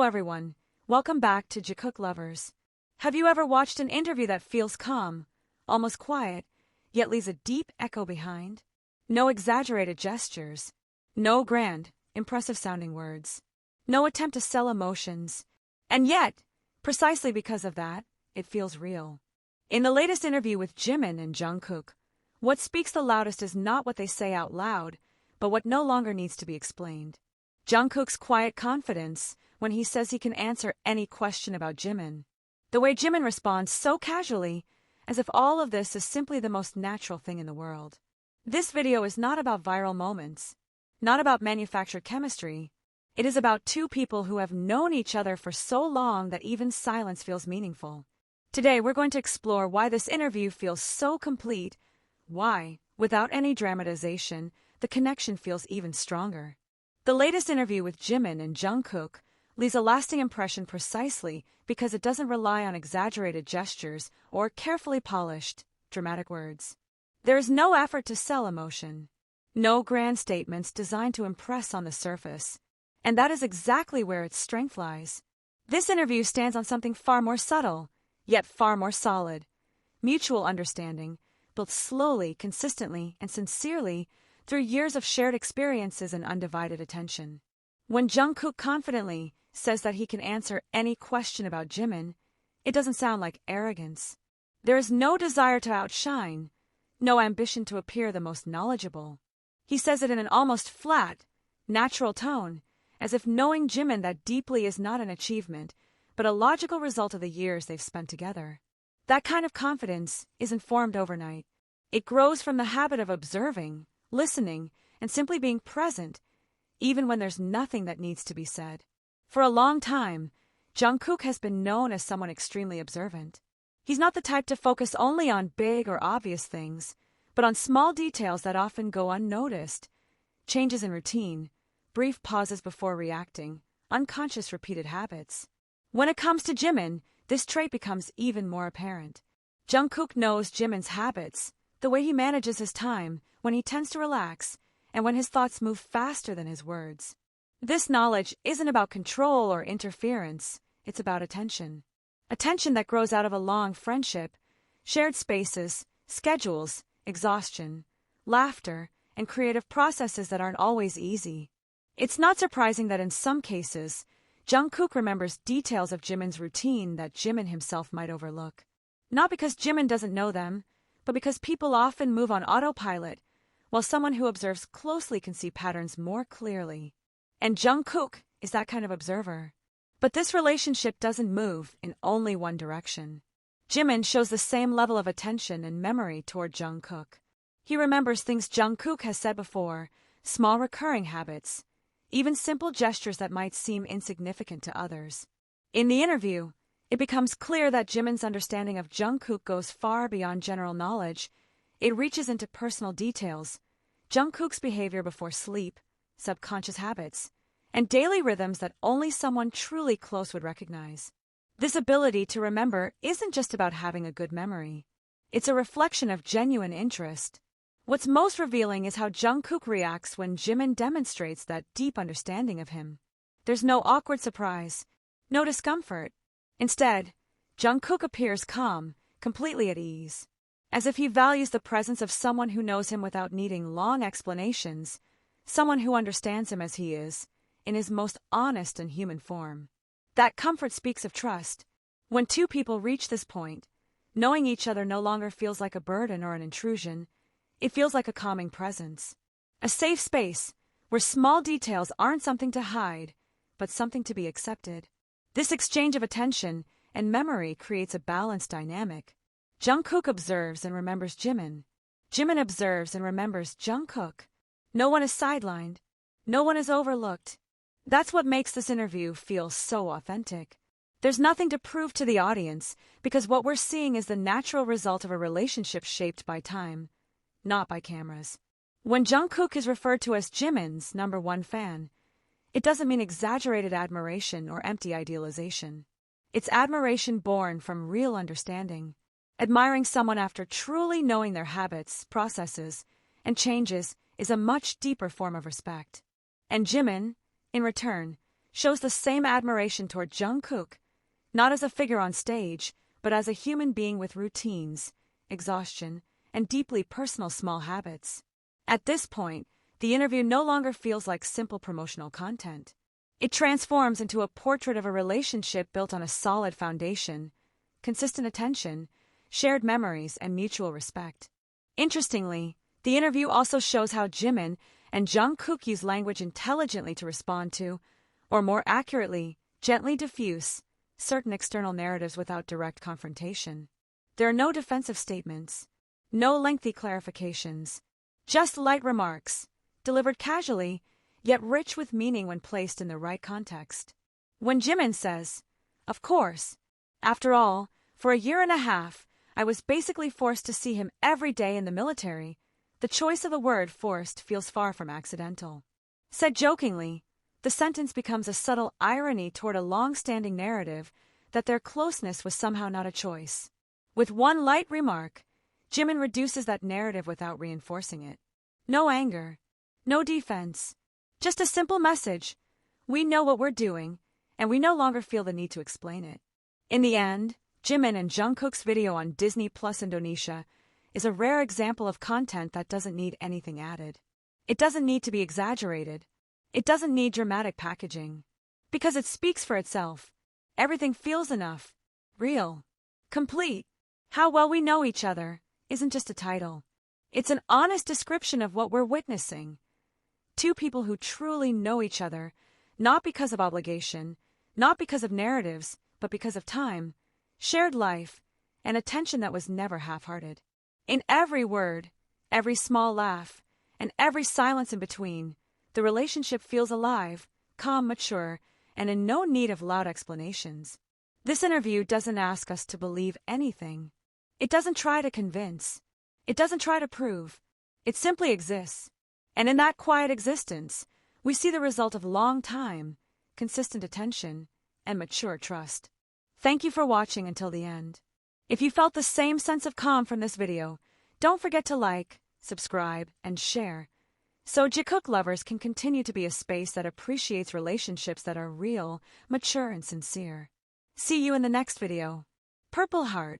Hello everyone, welcome back to Jikook Lovers. Have you ever watched an interview that feels calm, almost quiet, yet leaves a deep echo behind? No exaggerated gestures, no grand, impressive-sounding words, no attempt to sell emotions, and yet, precisely because of that, it feels real. In the latest interview with Jimin and Jungkook, what speaks the loudest is not what they say out loud, but what no longer needs to be explained. Jungkook's quiet confidence when he says he can answer any question about Jimin. The way Jimin responds so casually, as if all of this is simply the most natural thing in the world. This video is not about viral moments, not about manufactured chemistry. It is about two people who have known each other for so long that even silence feels meaningful. Today we're going to explore why this interview feels so complete, why, without any dramatization, the connection feels even stronger. The latest interview with Jimin and Jungkook leaves a lasting impression precisely because it doesn't rely on exaggerated gestures or carefully polished, dramatic words. There is no effort to sell emotion, no grand statements designed to impress on the surface, and that is exactly where its strength lies. This interview stands on something far more subtle, yet far more solid: mutual understanding, built slowly, consistently, and sincerely through years of shared experiences and undivided attention. When Jungkook confidently says that he can answer any question about Jimin, it doesn't sound like arrogance. There is no desire to outshine, no ambition to appear the most knowledgeable. He says it in an almost flat, natural tone, as if knowing Jimin that deeply is not an achievement, but a logical result of the years they've spent together. That kind of confidence isn't formed overnight. It grows from the habit of observing, listening, and simply being present, even when there's nothing that needs to be said. For a long time, Jungkook has been known as someone extremely observant. He's not the type to focus only on big or obvious things, but on small details that often go unnoticed. Changes in routine, brief pauses before reacting, unconscious repeated habits. When it comes to Jimin, this trait becomes even more apparent. Jungkook knows Jimin's habits, the way he manages his time, when he tends to relax, and when his thoughts move faster than his words. This knowledge isn't about control or interference, it's about attention. Attention that grows out of a long friendship, shared spaces, schedules, exhaustion, laughter, and creative processes that aren't always easy. It's not surprising that in some cases, Jungkook remembers details of Jimin's routine that Jimin himself might overlook. Not because Jimin doesn't know them, but because people often move on autopilot, while someone who observes closely can see patterns more clearly. And Jungkook is that kind of observer. But this relationship doesn't move in only one direction. Jimin shows the same level of attention and memory toward Jungkook. He remembers things Jungkook has said before, small recurring habits, even simple gestures that might seem insignificant to others. In the interview, it becomes clear that Jimin's understanding of Jungkook goes far beyond general knowledge. It reaches into personal details, Jungkook's behavior before sleep, subconscious habits, and daily rhythms that only someone truly close would recognize. This ability to remember isn't just about having a good memory. It's a reflection of genuine interest. What's most revealing is how Jungkook reacts when Jimin demonstrates that deep understanding of him. There's no awkward surprise, no discomfort. Instead, Jungkook appears calm, completely at ease, as if he values the presence of someone who knows him without needing long explanations, someone who understands him as he is, in his most honest and human form. That comfort speaks of trust. When two people reach this point, knowing each other no longer feels like a burden or an intrusion. It feels like a calming presence, a safe space where small details aren't something to hide, but something to be accepted. This exchange of attention and memory creates a balanced dynamic. Jungkook observes and remembers Jimin. Jimin observes and remembers Jungkook. No one is sidelined. No one is overlooked. That's what makes this interview feel so authentic. There's nothing to prove to the audience because what we're seeing is the natural result of a relationship shaped by time, not by cameras. When Jungkook is referred to as Jimin's #1 fan, it doesn't mean exaggerated admiration or empty idealization. It's admiration born from real understanding. Admiring someone after truly knowing their habits, processes, and changes is a much deeper form of respect. And Jimin, in return, shows the same admiration toward Jungkook, not as a figure on stage, but as a human being with routines, exhaustion, and deeply personal small habits. At this point, the interview no longer feels like simple promotional content. It transforms into a portrait of a relationship built on a solid foundation, consistent attention, shared memories, and mutual respect. Interestingly, the interview also shows how Jimin and Jungkook use language intelligently to respond to, or more accurately, gently diffuse, certain external narratives without direct confrontation. There are no defensive statements, no lengthy clarifications, just light remarks, delivered casually, yet rich with meaning when placed in the right context. When Jimin says, "Of course, after all, for a year and a half, I was basically forced to see him every day in the military," the choice of the word forced feels far from accidental. Said jokingly, the sentence becomes a subtle irony toward a long-standing narrative that their closeness was somehow not a choice. With one light remark, Jimin reduces that narrative without reinforcing it. No anger, no defense, just a simple message: we know what we're doing, and we no longer feel the need to explain it. In the end, Jimin and Jungkook's video on Disney Plus Indonesia is a rare example of content that doesn't need anything added. It doesn't need to be exaggerated. It doesn't need dramatic packaging. Because it speaks for itself. Everything feels enough, real, complete. How well we know each other isn't just a title. It's an honest description of what we're witnessing. Two people who truly know each other, not because of obligation, not because of narratives, but because of time, shared life, and attention that was never half-hearted. In every word, every small laugh, and every silence in between, the relationship feels alive, calm, mature, and in no need of loud explanations. This interview doesn't ask us to believe anything. It doesn't try to convince. It doesn't try to prove. It simply exists. And in that quiet existence, we see the result of long time, consistent attention, and mature trust. Thank you for watching until the end. If you felt the same sense of calm from this video, don't forget to like, subscribe, and share, so Jikook lovers can continue to be a space that appreciates relationships that are real, mature, and sincere. See you in the next video. Purple Heart.